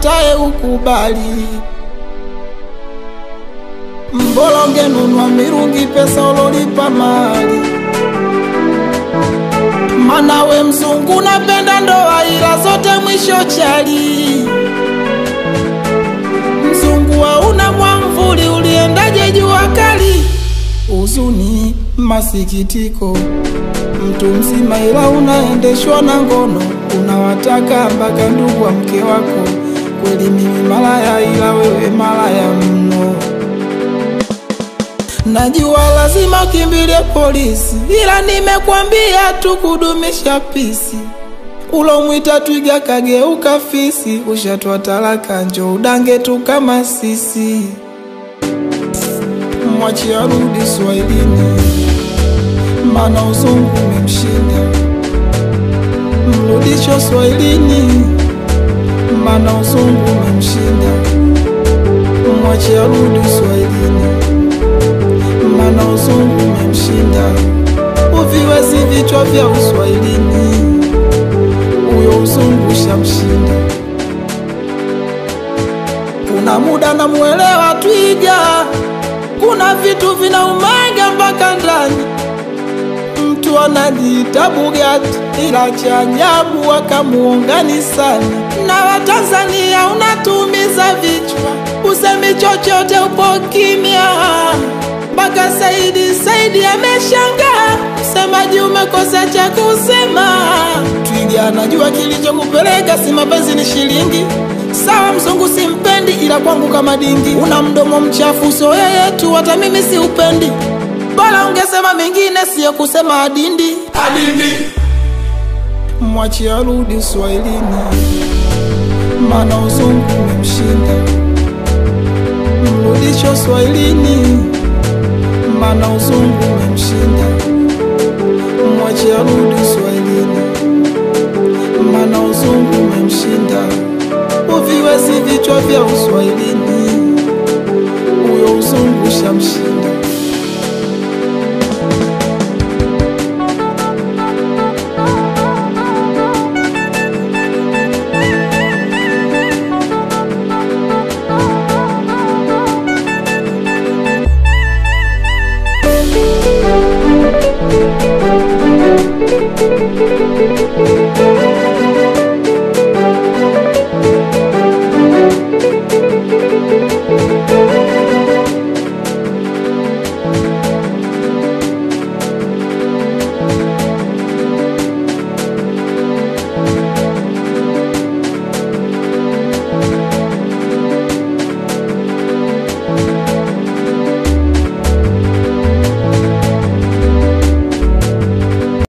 ukatae ukubali. Mbola ungenunua mirungi pesa ulolipa mali. Mana we mzungu napenda ndoa ila zote mwisho chali. Mzungu hauna mwamvuli uliendaje jua kali. Huzuni masikitiko mtu mzima ila unaendeshwa na ngono. Unawataka mpaka ndugu wa mke wako. Kweli mimi malaya ila wewe malaya mno. Najua lazima kimbilie polisi ila nimekwambia tu kudumisha pisi. Ulomwita twiga kageuka fisi. Ushatwa talaka njo udange tu kama sisi. Mwachi arudi Swahilini mana uzungu umemshinda. Mrudisho Swahilini mana uzungu umemshinda. Mwachi arudi Swahilini mana uzungu umemshinda. Uviwezi vichwa vya Uswahilini, uyo uzungu shamshinda. Kuna muda na muelewa twiga, kuna vitu vinaumanga mpaka ndani. Mtu anajiita Bugatti ila cha ajabu wakamuongani sana. Na Watanzania unatumiza vichwa, usemi chochote upo kimya. Mpaka Saidi ameshangaa, msemaji umekosa cha kusema. Twiga anajua kilichokupeleka si mapenzi ni shilingi. Sawa mzungu simpendi ila kwangu kama dingi. Una mdomo mchafu so yeye tu hata mimi si upendi. Bora ungesema mengine siyo kusema adindi. Mwachi arudi Swahilini mana uzungu umemshinda. Mrudisho Swahilini mana uzungu umemshinda. Mwachi arudi Swahilini mana uzungu umemshinda. Uviwezi vichwa vya Uswahilini, uyo uzungu shamshinda.